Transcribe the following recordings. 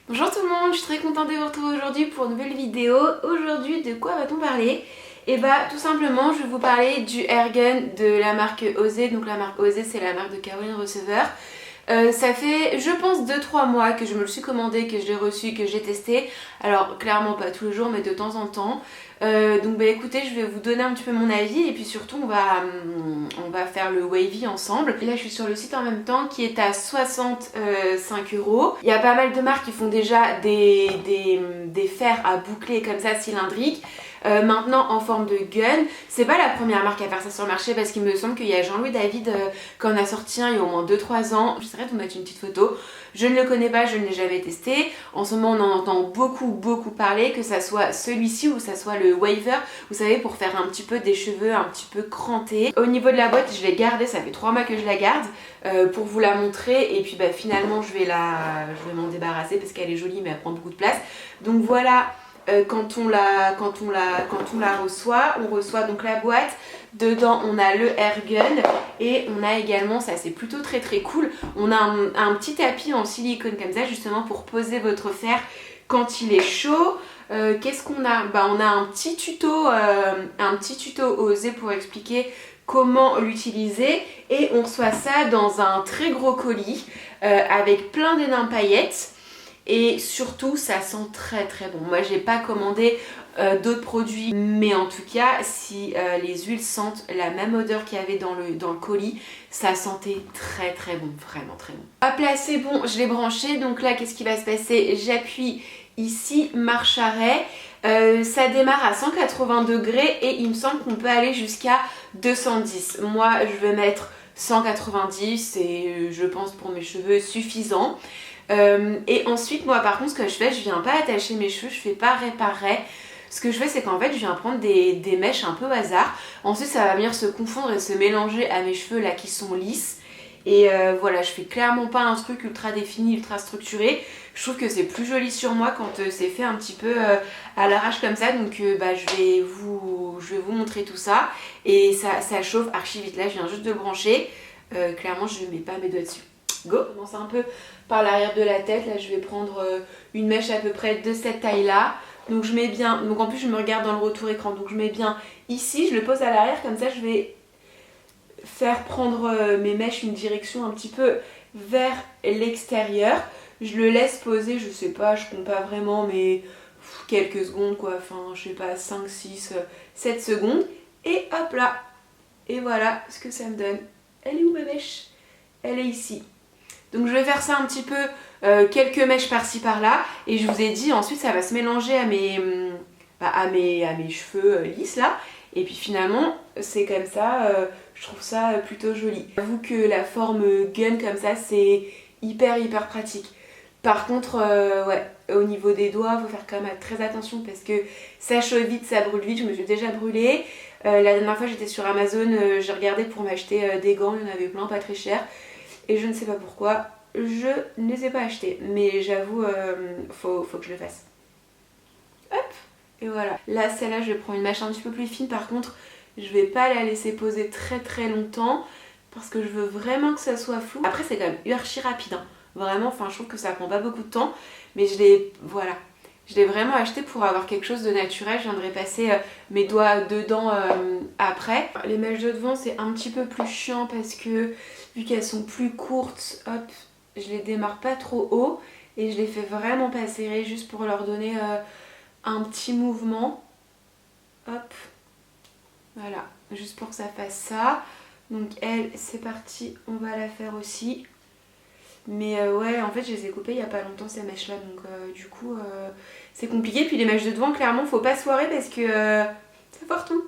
Bonjour tout le monde, je suis très contente de vous retrouver aujourd'hui pour une nouvelle vidéo. Aujourd'hui, de quoi va-t-on parler? Et bah tout simplement, je vais vous parler du Airgun de la marque Osé. Donc la marque Osé, c'est la marque de Caroline Receveur. Ça fait, je pense, 2-3 mois que je me le suis commandé, que je l'ai reçu, que j'ai testé. Alors, clairement pas tous les jours, mais de temps en temps. Donc, bah écoutez, je vais vous donner un petit peu mon avis et puis surtout, on va faire le Wavy ensemble. Et là, je suis sur le site en même temps qui est à 65 €. Il y a pas mal de marques qui font déjà des fers à boucler comme ça, cylindriques. Maintenant en forme de gun. C'est pas la première marque à faire ça sur le marché parce qu'il me semble qu'il y a Jean-Louis David qui en a sorti un il y a au moins 2-3 ans. J'essaierai de vous mettre une petite photo. Je ne le connais pas, je ne l'ai jamais testé. En ce moment on en entend beaucoup parler, que ça soit celui-ci ou que ça soit le Waver, vous savez, pour faire un petit peu des cheveux un petit peu crantés. Au niveau de la boîte, je l'ai gardée, ça fait 3 mois que je la garde pour vous la montrer et puis bah, finalement je vais m'en débarrasser parce qu'elle est jolie mais elle prend beaucoup de place. Donc voilà. Quand on la reçoit, on reçoit donc la boîte. Dedans on a le Airgun et on a également, ça c'est plutôt très cool, on a un petit tapis en silicone comme ça justement pour poser votre fer quand il est chaud. Qu'est-ce qu'on a? Bah, on a un petit tuto Osé pour expliquer comment l'utiliser et on reçoit ça dans un très gros colis avec plein d'énormes paillettes. Et surtout ça sent très bon. Moi j'ai pas commandé d'autres produits, mais en tout cas si les huiles sentent la même odeur qu'il y avait dans le colis, ça sentait très bon, vraiment très bon. Hop là c'est bon, je l'ai branché. Donc là qu'est-ce qui va se passer? J'appuie ici, marche arrêt. Ça démarre à 180 degrés et il me semble qu'on peut aller jusqu'à 210. Moi je vais mettre 190, c'est je pense pour mes cheveux suffisant. Et ensuite moi par contre ce que je fais, je viens pas attacher mes cheveux, je fais pas réparer. Ce que je fais c'est qu'en fait je viens prendre des mèches un peu au hasard. Ensuite ça va venir se confondre et se mélanger à mes cheveux là qui sont lisses. Et voilà, je fais clairement pas un truc ultra défini, ultra structuré. Je trouve que c'est plus joli sur moi quand c'est fait un petit peu à l'arrache comme ça. Donc bah, je vais vous montrer tout ça. Et ça chauffe archi vite. Là je viens juste de le brancher. Clairement je mets pas mes doigts dessus. Go! Je commence un peu par l'arrière de la tête. Là je vais prendre une mèche à peu près de cette taille là. Donc je mets bien, donc en plus je me regarde dans le retour écran. Donc je mets bien ici, je le pose à l'arrière comme ça je vais faire prendre mes mèches une direction un petit peu vers l'extérieur. Je le laisse poser, je sais pas, je compte pas vraiment, mais quelques secondes quoi, enfin je sais pas, 5, 6, 7 secondes. Et hop là, et voilà ce que ça me donne. Elle est où ma mèche? Elle est ici. Donc je vais faire ça un petit peu, quelques mèches par-ci par-là. Et je vous ai dit, ensuite ça va se mélanger à mes cheveux lisses là. Et puis finalement, c'est comme ça, je trouve ça plutôt joli. J'avoue que la forme gun comme ça, c'est hyper pratique. Par contre, ouais, au niveau des doigts, il faut faire quand même très attention parce que ça chauffe vite, ça brûle vite. Je me suis déjà brûlée. La dernière fois, j'étais sur Amazon, j'ai regardé pour m'acheter des gants, il y en avait plein, pas très chers. Et je ne sais pas pourquoi, je ne les ai pas achetés. Mais j'avoue, faut que je le fasse. Hop! Et voilà. Là, celle-là, je vais prendre une mèche un petit peu plus fine. Par contre, je vais pas la laisser poser très longtemps parce que je veux vraiment que ça soit flou. Après, c'est quand même archi rapide. Hein. Vraiment, enfin, je trouve que ça prend pas beaucoup de temps. Mais voilà. Je l'ai vraiment acheté pour avoir quelque chose de naturel. Je viendrai passer mes doigts dedans après. Les mèches de devant, c'est un petit peu plus chiant parce que vu qu'elles sont plus courtes, hop, je les démarre pas trop haut. Et je les fais vraiment pas serrer juste pour leur donner un petit mouvement. Hop. Voilà. Juste pour que ça fasse ça. Donc elle, c'est parti. On va la faire aussi. Mais ouais, en fait, je les ai coupées il y a pas longtemps ces mèches-là. Donc du coup, c'est compliqué. Puis les mèches de devant, clairement, faut pas se foirer parce que ça foire tout.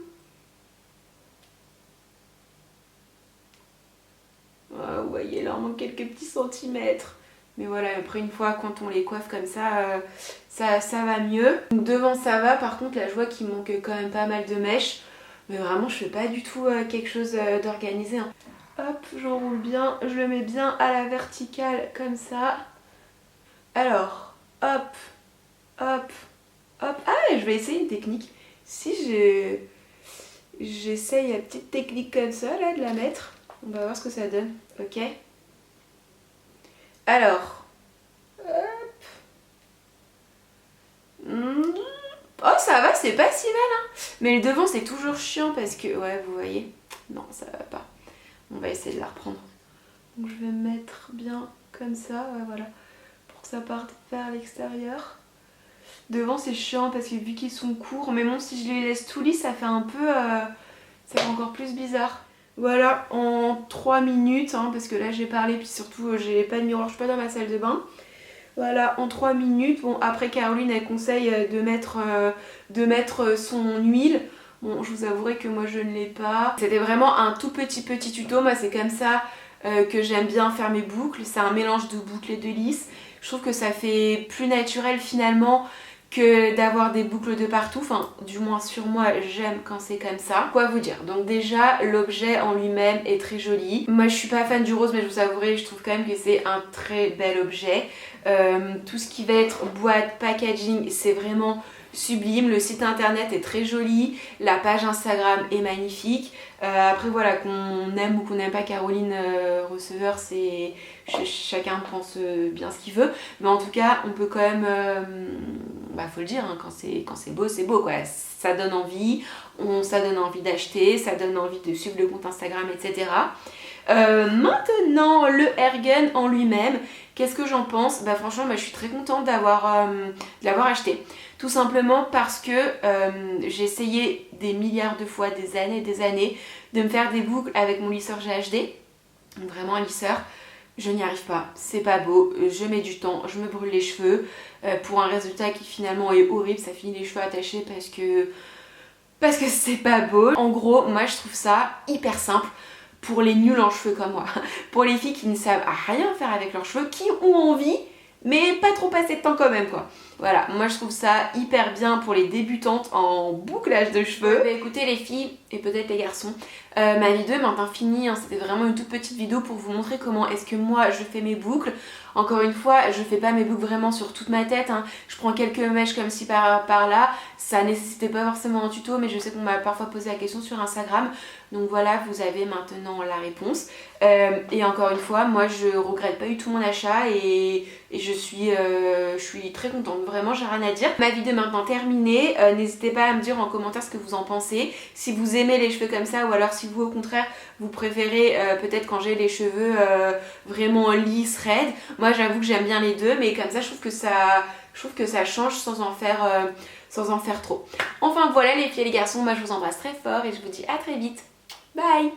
Vous voyez, là, on manque quelques petits centimètres. Mais voilà, après une fois quand on les coiffe comme ça, ça va mieux. Donc devant ça va, par contre là je vois qu'il manque quand même pas mal de mèches. Mais vraiment je fais pas du tout quelque chose d'organisé. Hein. Hop, j'enroule bien, je le mets bien à la verticale comme ça. Alors, hop. Ah, je vais essayer une technique. Si j'essaye la petite technique comme ça là de la mettre, on va voir ce que ça donne. Ok. Alors, hop. Oh ça va, c'est pas si mal hein. Mais le devant c'est toujours chiant parce que, ouais vous voyez, non ça va pas. On va essayer de la reprendre. Donc je vais me mettre bien comme ça, ouais, voilà, pour que ça parte vers l'extérieur. Devant c'est chiant parce que vu qu'ils sont courts, mais bon si je les laisse tout lisses ça fait un peu, ça fait encore plus bizarre. Voilà, en 3 minutes, hein, parce que là j'ai parlé, puis surtout j'ai pas de miroir, je suis pas dans ma salle de bain. Voilà, en 3 minutes. Bon, après Caroline elle conseille de mettre son huile. Bon, je vous avouerai que moi je ne l'ai pas. C'était vraiment un tout petit tuto. Moi c'est comme ça que j'aime bien faire mes boucles. C'est un mélange de boucles et de lisses. Je trouve que ça fait plus naturel finalement que d'avoir des boucles de partout, enfin du moins sur moi j'aime quand c'est comme ça. Quoi vous dire, donc déjà l'objet en lui-même est très joli. Moi je suis pas fan du rose mais je vous avouerai je trouve quand même que c'est un très bel objet. Tout ce qui va être boîte, packaging c'est vraiment sublime, le site internet est très joli, la page Instagram est magnifique. Après voilà, qu'on aime ou qu'on n'aime pas Caroline receveur, c'est chacun pense bien ce qu'il veut, mais en tout cas on peut quand même bah faut le dire hein, quand c'est beau quoi, ça donne envie, ça donne envie d'acheter, ça donne envie de suivre le compte Instagram etc. Maintenant le Airgun en lui-même, qu'est-ce que j'en pense? Bah franchement je suis très contente de l'avoir acheté. Tout simplement parce que j'ai essayé des milliards de fois, des années, de me faire des boucles avec mon lisseur GHD. Donc vraiment un lisseur, je n'y arrive pas, c'est pas beau, je mets du temps, je me brûle les cheveux pour un résultat qui finalement est horrible, ça finit les cheveux attachés parce que c'est pas beau. En gros, moi je trouve ça hyper simple pour les nuls en cheveux comme moi. Pour les filles qui ne savent rien faire avec leurs cheveux, qui ont envie, mais pas trop passer de temps quand même quoi. Voilà, moi je trouve ça hyper bien pour les débutantes en bouclage de cheveux. Bah écoutez les filles, et peut-être les garçons, ma vidéo est maintenant finie, hein. C'était vraiment une toute petite vidéo pour vous montrer comment est-ce que moi je fais mes boucles. Encore une fois, je fais pas mes boucles vraiment sur toute ma tête, hein. Je prends quelques mèches comme ci par là, ça nécessitait pas forcément un tuto, mais je sais qu'on m'a parfois posé la question sur Instagram. Donc voilà, vous avez maintenant la réponse. Et encore une fois, moi je regrette pas du tout mon achat et je suis très contente. Vraiment, j'ai rien à dire. Ma vidéo est maintenant terminée. N'hésitez pas à me dire en commentaire ce que vous en pensez. Si vous aimez les cheveux comme ça ou alors si vous au contraire vous préférez peut-être quand j'ai les cheveux vraiment lisses, raides. Moi j'avoue que j'aime bien les deux, mais comme ça je trouve que ça change sans en faire trop. Enfin voilà les filles et les garçons, moi je vous embrasse très fort et je vous dis à très vite. Bye!